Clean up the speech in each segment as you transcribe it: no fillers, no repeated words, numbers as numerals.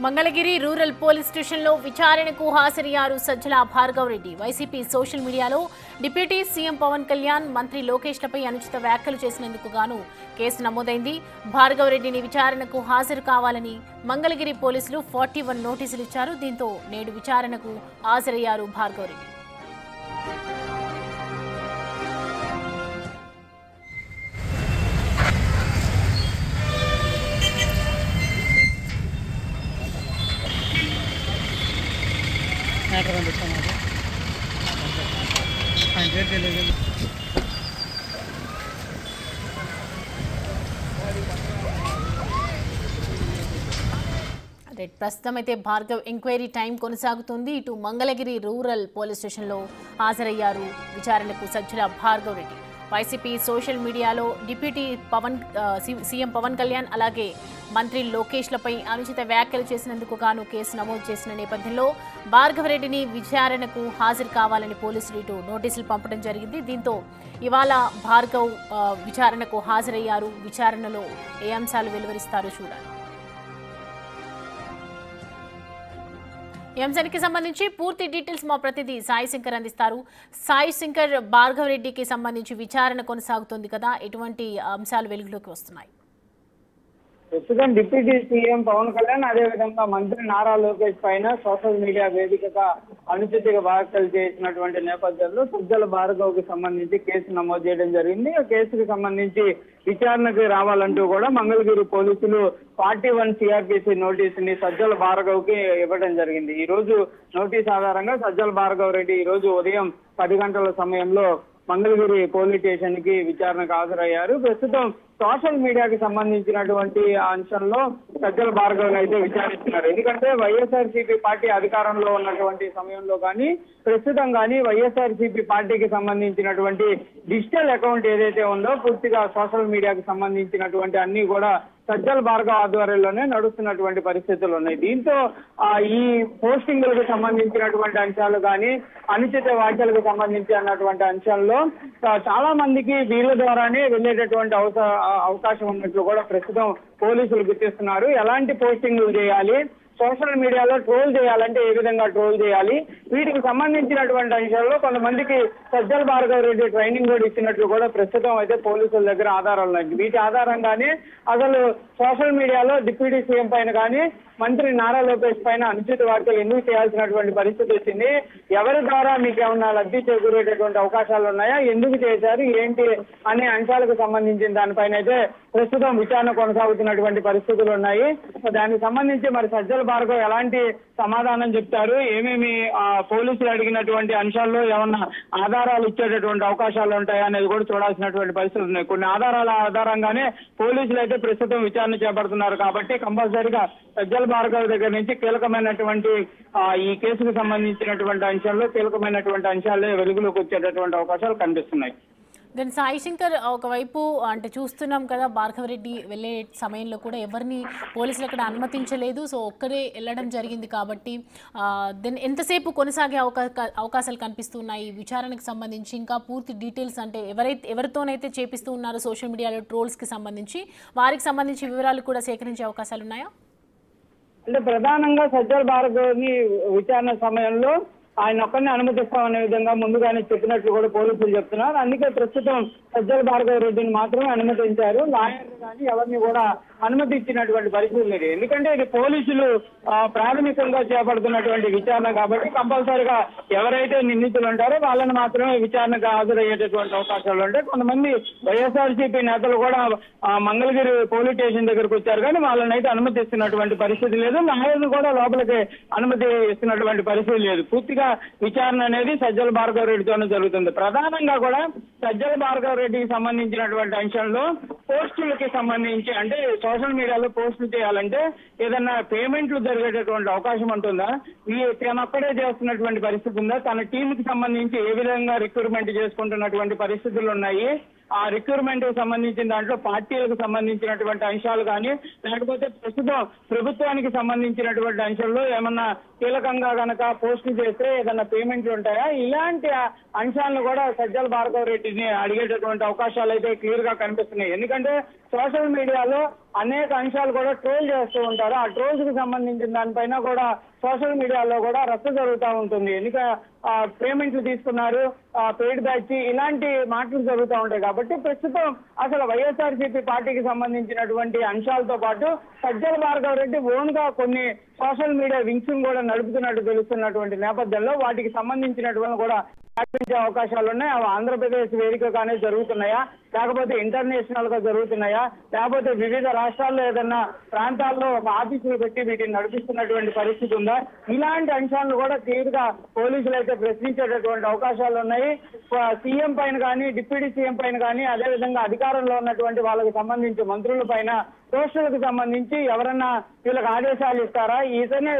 Mangalagiri rural police స్టేషన్లో విచారణకు హాజరయ్యారు సజ్జల భార్గవ్ రెడ్డి. వైసీపీ సోషల్ మీడియాలో డిప్యూటీ సీఎం పవన్ కళ్యాణ్, మంత్రి లోకేష్లపై అనుచిత వ్యాఖ్యలు చేసినందుకు గాను కేసు నమోదైంది. భార్గవ్ రెడ్డిని విచారణకు హాజరు కావాలని మంగళగిరి పోలీసులు 41 నోటీసులు ఇచ్చారు. దీంతో నేడు విచారణకు హాజరయ్యారు భార్గవ్ రెడ్డి. ప్రస్తుతం అయితే భార్గవ్ ఎంక్వైరీ టైం కొనసాగుతుంది. ఇటు మంగళగిరి రూరల్ పోలీస్ స్టేషన్లో హాజరయ్యారు విచారణకు సజ్జల భార్గవ్ రెడ్డి. వైసీపీ సోషల్ మీడియాలో డిప్యూటీ సీఎం పవన్ కళ్యాణ్ అలాగే మంత్రి లోకేష్లపై అనుచిత వ్యాఖ్యలు చేసినందుకు గాను కేసు నమోదు చేసిన నేపథ్యంలో భార్గవ్ రెడ్డిని విచారణకు హాజరు కావాలని పోలీసులు ఇటు నోటీసులు పంపడం జరిగింది. దీంతో ఇవాళ భార్గవ్ విచారణకు హాజరయ్యారు. విచారణలో ఏ అంశాలు వెలువరిస్తారో చూడాలి. ఈ అంశానికి సంబంధించి పూర్తి డీటెయిల్స్ మా ప్రతినిధి సాయి శంకర్ అందిస్తారు. సాయి శంకర్, భార్గవ్ రెడ్డికి సంబంధించి విచారణ కొనసాగుతుంది కదా, ఎటువంటి అంశాలు వెలుగులోకి వస్తున్నాయి? ప్రస్తుతం డిప్యూటీ సీఎం పవన్ కళ్యాణ్ అదేవిధంగా మంత్రి నారా లోకేష్ పైన సోషల్ మీడియా వేదికగా అనుచిత వ్యాఖ్యలు చేసినటువంటి నేపథ్యంలో సజ్జల భార్గవ్ కి సంబంధించి కేసు నమోదు చేయడం జరిగింది. ఆ కేసుకు సంబంధించి విచారణకు రావాలంటూ కూడా మంగళగిరి పోలీసులు 41 సిఆర్పిసి నోటీసుని సజ్జల భార్గవ్ కి ఇవ్వడం జరిగింది. ఈ రోజు నోటీస్ ఆధారంగా సజ్జల భార్గవ్ రెడ్డి ఈ రోజు ఉదయం 10 గంటల సమయంలో మంగళగిరి పోలీస్ స్టేషన్ కి విచారణకు హాజరయ్యారు. ప్రస్తుతం సోషల్ మీడియాకి సంబంధించినటువంటి అంశంలో సజ్జల భార్గవ్ అయితే విచారిస్తున్నారు. ఎందుకంటే వైఎస్ఆర్సీపీ పార్టీ అధికారంలో ఉన్నటువంటి సమయంలో కానీ ప్రస్తుతం కానీ వైఎస్ఆర్సీపీ పార్టీకి సంబంధించినటువంటి డిజిటల్ అకౌంట్ ఏదైతే ఉందో పూర్తిగా సోషల్ మీడియాకి సంబంధించినటువంటి అన్ని కూడా సజ్జల భార్గవ్ ఆధ్వర్యంలోనే నడుస్తున్నటువంటి పరిస్థితులు ఉన్నాయి. దీంతో ఈ పోస్టింగులకు సంబంధించినటువంటి అంశాలు కానీ అనుచిత వ్యాఖ్యలకు సంబంధించి అన్నటువంటి అంశాల్లో చాలా మందికి వీళ్ళ ద్వారానే వెళ్ళేటటువంటి అవకాశం ఉన్నట్లు కూడా ప్రస్తుతం పోలీసులు గుర్తిస్తున్నారు. ఎలాంటి పోస్టింగ్లు చేయాలి, సోషల్ మీడియాలో ట్రోల్ చేయాలంటే ఏ విధంగా ట్రోల్ చేయాలి, వీటికి సంబంధించినటువంటి అంశాల్లో కొంతమందికి సజ్జల భార్గవ్ రెడ్డి ట్రైనింగ్ కూడా ఇచ్చినట్లు కూడా ప్రస్తుతం అయితే పోలీసుల దగ్గర ఆధారాలు ఉన్నాయి. వీటి ఆధారంగానే అసలు సోషల్ మీడియాలో డిప్యూటీ సీఎం పైన కానీ మంత్రి నారా లోకేష్ పైన అనుచిత వ్యాఖ్యలు ఎందుకు చేయాల్సినటువంటి పరిస్థితి వచ్చింది, ఎవరి ద్వారా మీకు ఏమన్నా లబ్ధి చేకూరేటటువంటి అవకాశాలు ఉన్నాయా, ఎందుకు చేశారు, ఏంటి అనే అంశాలకు సంబంధించిన దానిపైన అయితే ప్రస్తుతం విచారణ కొనసాగుతున్నటువంటి పరిస్థితులు ఉన్నాయి. దానికి సంబంధించి మరి సజ్జల భార్గవ్ ఎలాంటి సమాధానం చెప్తారు, ఏమేమి పోలీసులు అడిగినటువంటి అంశాల్లో ఏమన్నా ఆధారాలు ఇచ్చేటటువంటి అవకాశాలు ఉంటాయా అనేది కూడా చూడాల్సినటువంటి పరిస్థితులు ఉన్నాయి. కొన్ని ఆధారాల ఆధారంగానే పోలీసులు అయితే ప్రస్తుతం విచారణ చేపడుతున్నారు. కాబట్టి కంపల్సరీగా సజ్జల భార్గవ్ దగ్గర నుంచి కీలకమైనటువంటి ఈ కేసుకు సంబంధించినటువంటి అంశాల్లో కీలకమైనటువంటి అంశాలే వెలుగులోకి వచ్చేటటువంటి అవకాశాలు కనిపిస్తున్నాయి. దెన్ సాయి శంకర్, ఒకవైపు అంటే చూస్తున్నాం కదా, భార్గవ్ రెడ్డి వెళ్ళే సమయంలో కూడా ఎవరిని పోలీసులు అక్కడ అనుమతించలేదు. సో ఒక్కరే వెళ్ళడం జరిగింది. కాబట్టి దెన్ ఎంతసేపు కొనసాగే అవకాశాలు కనిపిస్తున్నాయి విచారణకు సంబంధించి? ఇంకా పూర్తి డీటెయిల్స్ అంటే ఎవరితోనైతే చేపిస్తూ ఉన్నారో సోషల్ మీడియాలో ట్రోల్స్కి సంబంధించి వారికి సంబంధించి వివరాలు కూడా సేకరించే అవకాశాలు ఉన్నాయా? అంటే ప్రధానంగా సజ్జల భార్గవ్ని విచారణ సమయంలో ఆయన ఒక్కరిని అనుమతిస్తామనే విధంగా ముందుగానే చెప్పినట్లు కూడా పోలీసులు చెప్తున్నారు. అందుకే ప్రస్తుతం సజ్జల భార్గవ్ రెడ్డిని మాత్రమే అనుమతించారు. లాయర్లు కానీ ఎవరిని కూడా అనుమతి ఇచ్చినటువంటి పరిస్థితి లేదు. ఎందుకంటే ఇది పోలీసులు ప్రాథమికంగా చేపడుతున్నటువంటి విచారణ కాబట్టి కంపల్సరీగా ఎవరైతే నిందితులు ఉంటారో వాళ్ళని మాత్రమే విచారణకు హాజరయ్యేటటువంటి అవకాశాలు ఉంటాయి. కొంతమంది వైఎస్ఆర్సీపీ నేతలు కూడా మంగళగిరి పోలీస్ స్టేషన్ దగ్గరకు వచ్చారు, కానీ వాళ్ళని అయితే అనుమతిస్తున్నటువంటి పరిస్థితి లేదు. లాయర్లు కూడా లోపలికి అనుమతి ఇస్తున్నటువంటి పరిస్థితి లేదు. పూర్తిగా విచారణ అనేది సజ్జల భార్గవ్ రెడ్డితోనే జరుగుతుంది. ప్రధానంగా కూడా సజ్జల భార్గవ్ రెడ్డికి సంబంధించినటువంటి అంశంలో పోస్టులకి సంబంధించి అంటే సోషల్ మీడియాలో పోస్టులు చేయాలంటే ఏదన్నా పేమెంట్లు జరిగేటటువంటి అవకాశం ఉంటుందా, తనొక్కడే చేస్తున్నటువంటి పరిస్థితి ఉందా, తన టీంకి సంబంధించి ఏ విధంగా రిక్రూట్మెంట్ చేసుకుంటున్నటువంటి పరిస్థితులు ఉన్నాయి, ఆ రిక్రూట్మెంట్ కి సంబంధించిన దాంట్లో పార్టీలకు సంబంధించినటువంటి అంశాలు కానీ లేకపోతే ప్రస్తుతం ప్రభుత్వానికి సంబంధించినటువంటి అంశాల్లో ఏమన్నా కీలకంగా గనక పోస్టులు చేస్తే ఏదన్నా పేమెంట్లు ఉంటాయా, ఇలాంటి అంశాలను కూడా సజ్జల భార్గవ్ రెడ్డిని అడిగేటటువంటి అవకాశాలు అయితే క్లియర్ గా కనిపిస్తున్నాయి. ఎందుకంటే సోషల్ మీడియాలో అనేక అంశాలు కూడా ట్రోల్ చేస్తూ ఉంటారు. ఆ ట్రోల్స్ కి సంబంధించిన దానిపైన కూడా సోషల్ మీడియాలో కూడా రచ్చ జరుగుతూ ఉంటుంది. పేమెంట్లు తీసుకున్నారు, పెయిడ్ బ్యాచ్, ఇలాంటి మాటలు జరుగుతూ ఉంటాయి. కాబట్టి ప్రస్తుతం అసలు వైఎస్ఆర్సీపీ పార్టీకి సంబంధించినటువంటి అంశాలతో పాటు సజ్జల భార్గవ రెడ్డి ఓన్ గా కొన్ని సోషల్ మీడియా వింగ్స్ కూడా నడుపుతున్నట్టు తెలుస్తున్నటువంటి నేపథ్యంలో వాటికి సంబంధించినటువంటి కూడా ప్రకటించే అవకాశాలు ఉన్నాయి. అవి ఆంధ్రప్రదేశ్ వేదికగానే జరుగుతున్నాయా, లేకపోతే ఇంటర్నేషనల్ గా జరుగుతున్నాయా, లేకపోతే వివిధ రాష్ట్రాల్లో ఏదన్నా ప్రాంతాల్లో ఆఫీసులు పెట్టి వీటిని నడిపిస్తున్నటువంటి పరిస్థితి ఉందా? ఇలాంటి అంశాలను కూడా తీరుగా పోలీసులు అయితే ప్రశ్నించేటటువంటి అవకాశాలు ఉన్నాయి. సీఎం పైన కానీ, డిప్యూటీ సీఎం పైన కానీ, అదేవిధంగా అధికారంలో ఉన్నటువంటి వాళ్ళకి సంబంధించి మంత్రుల పైన, పోస్టులకు సంబంధించి ఎవరన్నా వీళ్ళకి ఆదేశాలు ఇస్తారా, ఇతనే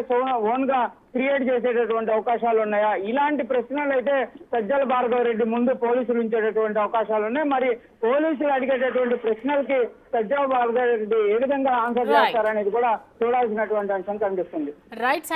ఓన్ గా క్రియేట్ చేసేటటువంటి అవకాశాలు ఉన్నాయా? ఇలాంటి ప్రశ్నలు అయితే సజ్జల భార్గవ రెడ్డి ముందు పోలీసులు ఉంచేటటువంటి అవకాశాలు ఉన్నాయి. మరి పోలీసులు అడిగేటటువంటి ప్రశ్నలకి సజ్జల భార్గవ రెడ్డి ఏ విధంగా ఆన్సర్ చేస్తారనేది కూడా చూడాల్సినటువంటి అంశం కనిపిస్తుంది. రైట్.